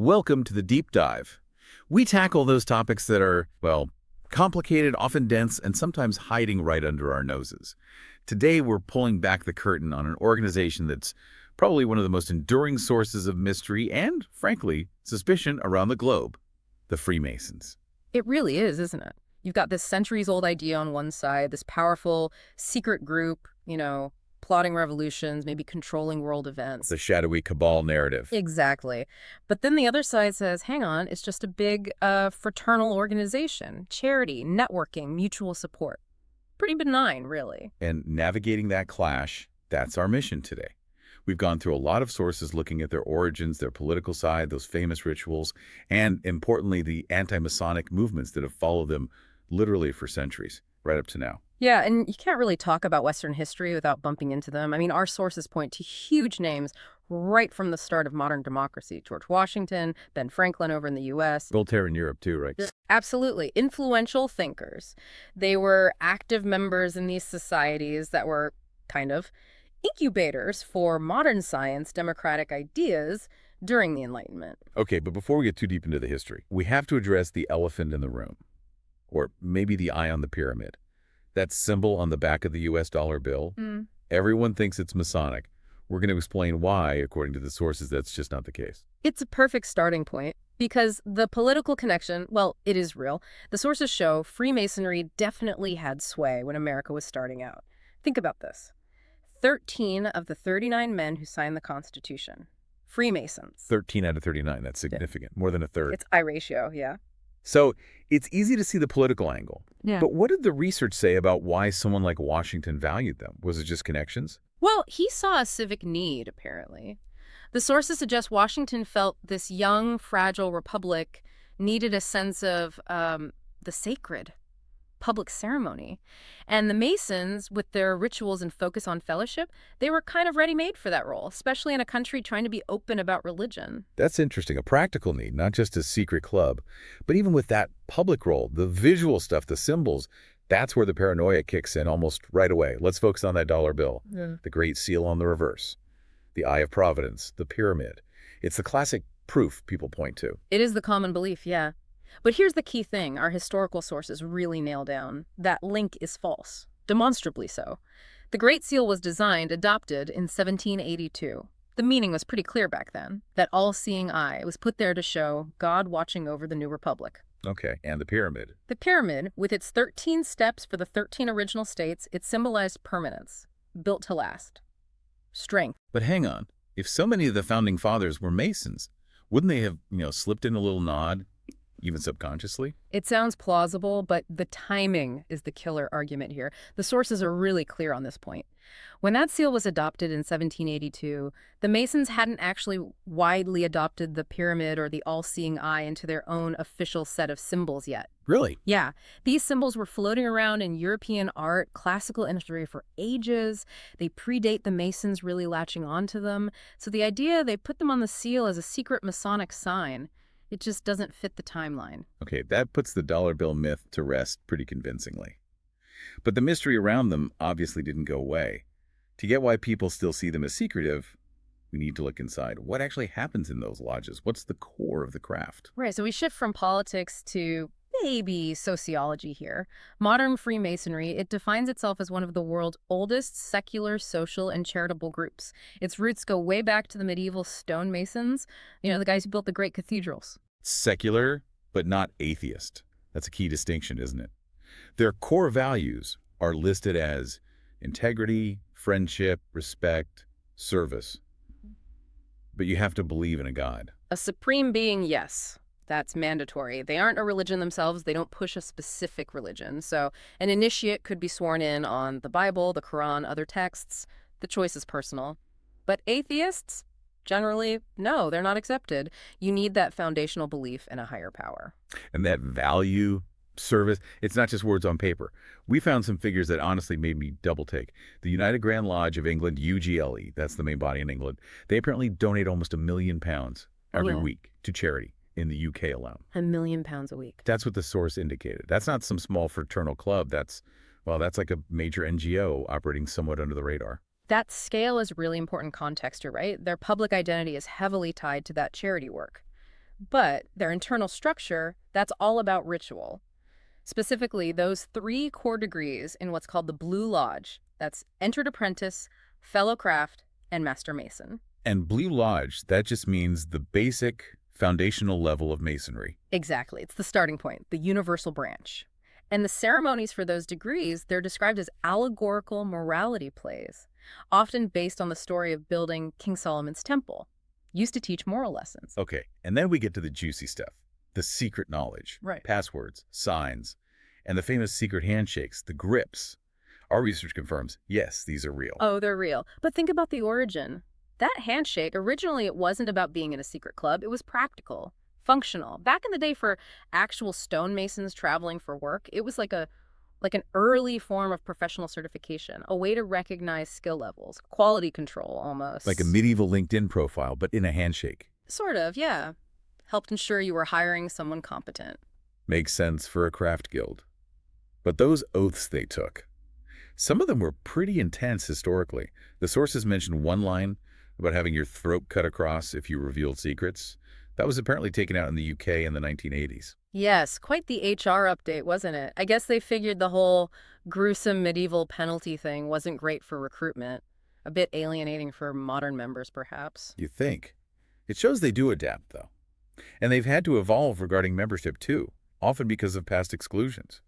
Welcome to the Deep Dive. We tackle those topics that are, well, complicated, often dense, and sometimes hiding right under our noses. Today, we're pulling back the curtain on an organization that's probably one of the most enduring sources of mystery and, frankly, suspicion around the globe, the Freemasons. It really is, isn't it? You've got this centuries-old idea on one side, this powerful secret group, plotting revolutions, maybe controlling world events. The shadowy cabal narrative. Exactly. But then the other side says, hang on, it's just a big fraternal organization, charity, networking, mutual support. Pretty benign, really. And navigating that clash, that's our mission today. We've gone through a lot of sources looking at their origins, their political side, those famous rituals, and importantly, the anti-Masonic movements that have followed them literally for centuries, right up to now. Yeah, and you can't really talk about Western history without bumping into them. I mean, our sources point to huge names right from the start of modern democracy. George Washington, Ben Franklin over in the U.S. Voltaire in Europe too, right? Absolutely. Influential thinkers. They were active members in these societies that were kind of incubators for modern science, democratic ideas during the Enlightenment. Okay, but before we get too deep into the history, we have to address the elephant in the room, or maybe the eye on the pyramid. That symbol on the back of the U.S. dollar bill, everyone thinks it's Masonic. We're going to explain why, according to the sources, that's just not the case. It's a perfect starting point because the political connection, well, it is real. The sources show Freemasonry definitely had sway when America was starting out. Think about this. 13 of the 39 men who signed the Constitution, Freemasons. 13 out of 39, that's significant. More than a third. It's I ratio, yeah. So it's easy to see the political angle. Yeah. But what did the research say about why someone like Washington valued them? Was it just connections? Well, he saw a civic need, apparently. The sources suggest Washington felt this young, fragile republic needed a sense of the sacred, public ceremony. And the Masons, with their rituals and focus on fellowship, they were kind of ready-made for that role, especially in a country trying to be open about religion. That's interesting. A practical need, not just a secret club. But even with that public role, the visual stuff, the symbols, that's where the paranoia kicks in almost right away. Let's focus on that dollar bill, the Great Seal on the reverse, the Eye of Providence, the pyramid. It's the classic proof people point to. It is the common belief, yeah. But here's the key thing our historical sources really nail down. That link is false, demonstrably so. The Great Seal was designed, adopted in 1782. The meaning was pretty clear back then, that all-seeing eye was put there to show God watching over the new republic. Okay, and the pyramid. The pyramid, with its 13 steps for the 13 original states, it symbolized permanence, built to last, strength. But hang on, if so many of the founding fathers were Masons, wouldn't they have, slipped in a little nod? Even subconsciously? It sounds plausible, but the timing is the killer argument here. The sources are really clear on this point. When that seal was adopted in 1782, the Masons hadn't actually widely adopted the pyramid or the all-seeing eye into their own official set of symbols yet. Really? Yeah. These symbols were floating around in European art, classical imagery for ages. They predate the Masons really latching onto them. So the idea they put them on the seal as a secret Masonic sign, it just doesn't fit the timeline. Okay, that puts the dollar bill myth to rest pretty convincingly. But the mystery around them obviously didn't go away. To get why people still see them as secretive, we need to look inside. What actually happens in those lodges? What's the core of the craft? Right, so we shift from politics to maybe sociology here. Modern Freemasonry, it defines itself as one of the world's oldest secular, social, and charitable groups. Its roots go way back to the medieval stonemasons, the guys who built the great cathedrals. Secular, but not atheist. That's a key distinction, isn't it? Their core values are listed as integrity, friendship, respect, service. But you have to believe in a God. A supreme being, yes. That's mandatory. They aren't a religion themselves. They don't push a specific religion. So an initiate could be sworn in on the Bible, the Quran, other texts. The choice is personal. But atheists, generally, no, they're not accepted. You need that foundational belief in a higher power. And that value, service, it's not just words on paper. We found some figures that honestly made me double take. The United Grand Lodge of England, UGLE, that's the main body in England, they apparently donate almost £1 million every week to charity. In the UK alone. £1 million a week. That's what the source indicated. That's not some small fraternal club. That's like a major NGO operating somewhat under the radar. That scale is really important context, you're right? Their public identity is heavily tied to that charity work. But their internal structure, that's all about ritual. Specifically, those three core degrees in what's called the Blue Lodge. That's entered apprentice, fellow craft, and master mason. And Blue Lodge, that just means the basic foundational level of masonry. Exactly. It's the starting point, the universal branch. And the ceremonies for those degrees, they're described as allegorical morality plays, often based on the story of building King Solomon's temple, used to teach moral lessons. Okay, and then we get to the juicy stuff. The secret knowledge, Right. passwords, signs, and the famous secret handshakes, the grips. Our research confirms, yes, these are real. Oh, they're real. But think about the origin. That handshake, originally it wasn't about being in a secret club. It was practical, functional. Back in the day for actual stonemasons traveling for work, it was like an early form of professional certification, a way to recognize skill levels, quality control almost. Like a medieval LinkedIn profile, but in a handshake. Sort of, yeah. Helped ensure you were hiring someone competent. Makes sense for a craft guild. But those oaths they took, some of them were pretty intense historically. The sources mention one line about having your throat cut across if you revealed secrets. That was apparently taken out in the UK in the 1980s. Yes, quite the HR update, wasn't it? I guess they figured the whole gruesome medieval penalty thing wasn't great for recruitment. A bit alienating for modern members, perhaps. You think. It shows they do adapt, though. And they've had to evolve regarding membership, too, often because of past exclusions.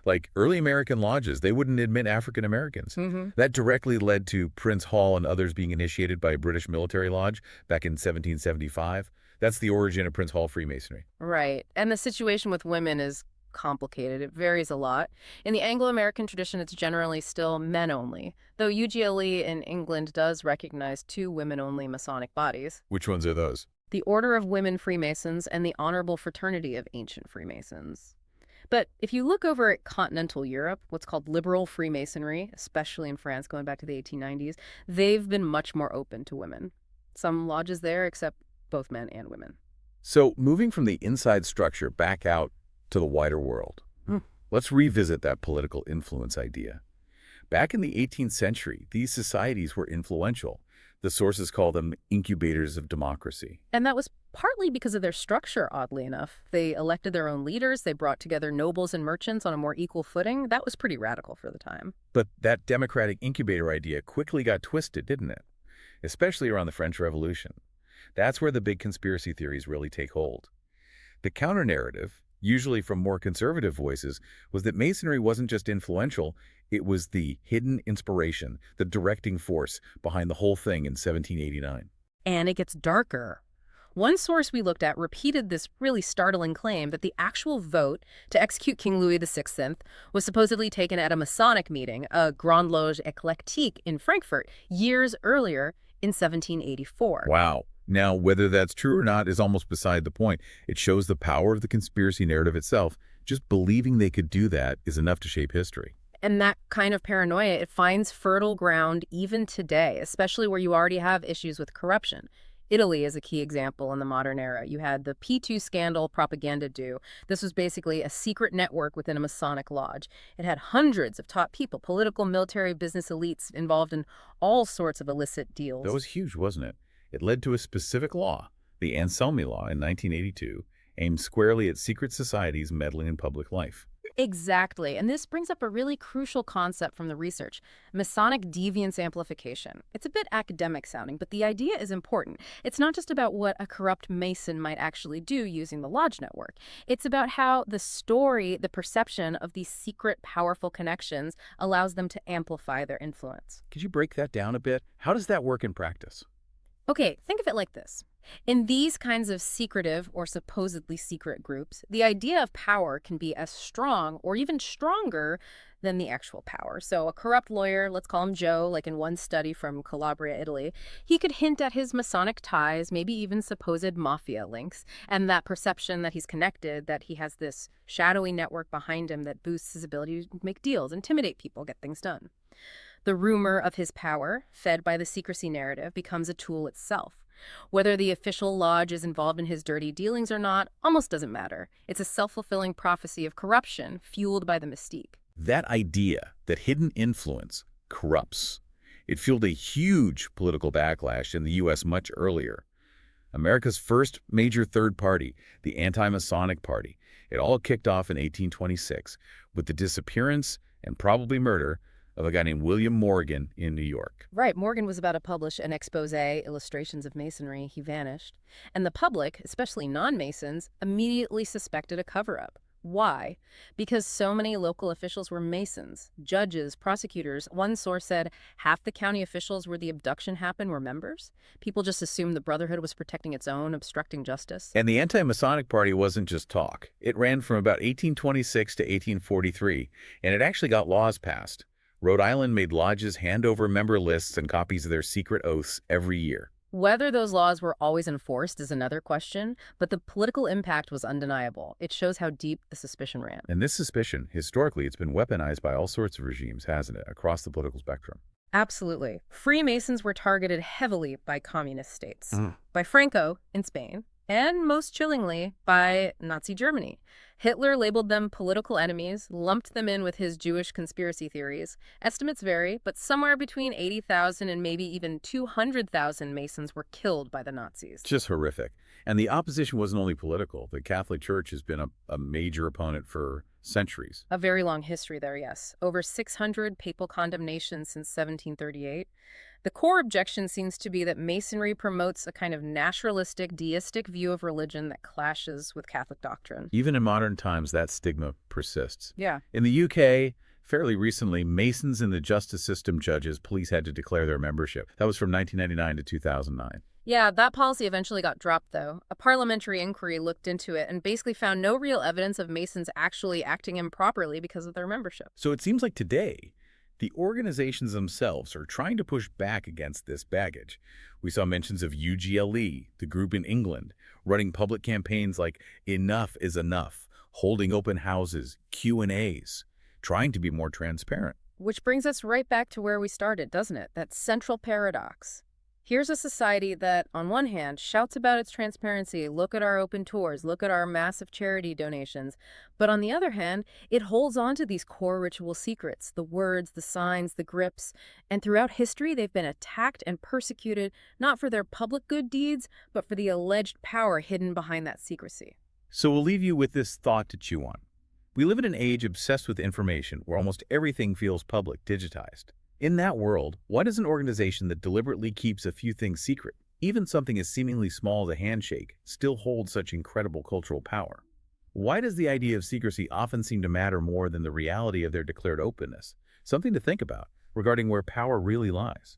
Like early American lodges, they wouldn't admit African Americans. Mm-hmm. That directly led to Prince Hall and others being initiated by a British military lodge back in 1775. That's the origin of Prince Hall Freemasonry. Right. And the situation with women is complicated. It varies a lot. In the Anglo-American tradition, it's generally still men only, though UGLE in England does recognize two women-only Masonic bodies, Which ones are those? the Order of Women Freemasons and the Honorable Fraternity of Ancient Freemasons. But if you look over at continental Europe, what's called liberal Freemasonry, especially in France going back to the 1890s, they've been much more open to women. Some lodges there accept both men and women. So, moving from the inside structure back out to the wider world, let's revisit that political influence idea. Back in the 18th century, these societies were influential. The sources call them incubators of democracy. And that was partly because of their structure, oddly enough. They elected their own leaders, they brought together nobles and merchants on a more equal footing. That was pretty radical for the time. But that democratic incubator idea quickly got twisted, didn't it? Especially around the French Revolution. That's where the big conspiracy theories really take hold. The counter-narrative, usually from more conservative voices, was that Masonry wasn't just influential, it was the hidden inspiration, the directing force behind the whole thing in 1789. And it gets darker. One source we looked at repeated this really startling claim that the actual vote to execute King Louis XVI was supposedly taken at a Masonic meeting, a Grande Loge Éclectique in Frankfurt, years earlier in 1784. Wow. Now, whether that's true or not is almost beside the point. It shows the power of the conspiracy narrative itself. Just believing they could do that is enough to shape history. And that kind of paranoia, it finds fertile ground even today, especially where you already have issues with corruption. Italy is a key example in the modern era. You had the P2 scandal propaganda do. This was basically a secret network within a Masonic lodge. It had hundreds of top people, political, military, business elites involved in all sorts of illicit deals. That was huge, wasn't it? It led to a specific law, the Anselmi Law in 1982, aimed squarely at secret societies meddling in public life. Exactly. And this brings up a really crucial concept from the research, Masonic deviance amplification. It's a bit academic sounding, but the idea is important. It's not just about what a corrupt Mason might actually do using the lodge network. It's about how the story, the perception of these secret, powerful connections allows them to amplify their influence. Could you break that down a bit? How does that work in practice? Okay, think of it like this. In these kinds of secretive or supposedly secret groups, the idea of power can be as strong or even stronger than the actual power. So a corrupt lawyer, let's call him Joe, like in one study from Calabria, Italy, he could hint at his Masonic ties, maybe even supposed mafia links, and that perception that he's connected, that he has this shadowy network behind him that boosts his ability to make deals, intimidate people, get things done. The rumor of his power, fed by the secrecy narrative, becomes a tool itself. Whether the official lodge is involved in his dirty dealings or not almost doesn't matter. It's a self-fulfilling prophecy of corruption fueled by the mystique. That idea that hidden influence corrupts, it fueled a huge political backlash in the U.S. much earlier. America's first major third party, the Anti-Masonic Party. It all kicked off in 1826 with the disappearance and probably murder of a guy named William Morgan in New York. Right, Morgan was about to publish an expose, Illustrations of Masonry. He vanished. And the public, especially non-Masons, immediately suspected a cover-up. Why? Because so many local officials were Masons, judges, prosecutors. One source said half the county officials where the abduction happened were members. People just assumed the Brotherhood was protecting its own, obstructing justice. And the Anti-Masonic Party wasn't just talk. It ran from about 1826 to 1843, and it actually got laws passed. Rhode Island made lodges hand over member lists and copies of their secret oaths every year. Whether those laws were always enforced is another question, but the political impact was undeniable. It shows how deep the suspicion ran. And this suspicion, historically, it's been weaponized by all sorts of regimes, hasn't it, across the political spectrum? Absolutely. Freemasons were targeted heavily by communist states, Mm. by Franco in Spain, and most chillingly, by Nazi Germany. Hitler labeled them political enemies, lumped them in with his Jewish conspiracy theories. Estimates vary, but somewhere between 80,000 and maybe even 200,000 Masons were killed by the Nazis. Just horrific. And the opposition wasn't only political. The Catholic Church has been a major opponent for centuries. A very long history there, yes. Over 600 papal condemnations since 1738. The core objection seems to be that Masonry promotes a kind of naturalistic, deistic view of religion that clashes with Catholic doctrine. Even in modern times, that stigma persists. Yeah. In the UK, fairly recently, Masons in the justice system, judges, police had to declare their membership. That was from 1999 to 2009. Yeah, that policy eventually got dropped, though. A parliamentary inquiry looked into it and basically found no real evidence of Masons actually acting improperly because of their membership. So it seems like today, the organizations themselves are trying to push back against this baggage. We saw mentions of UGLE, the group in England, running public campaigns like Enough is Enough, holding open houses, Q&As, trying to be more transparent. Which brings us right back to where we started, doesn't it? That central paradox. Here's a society that, on one hand, shouts about its transparency, look at our open tours, look at our massive charity donations, but on the other hand, it holds on to these core ritual secrets, the words, the signs, the grips, and throughout history they've been attacked and persecuted, not for their public good deeds, but for the alleged power hidden behind that secrecy. So we'll leave you with this thought to chew on. We live in an age obsessed with information where almost everything feels public, digitized. In that world, why does an organization that deliberately keeps a few things secret, even something as seemingly small as a handshake, still hold such incredible cultural power? Why does the idea of secrecy often seem to matter more than the reality of their declared openness? Something to think about regarding where power really lies.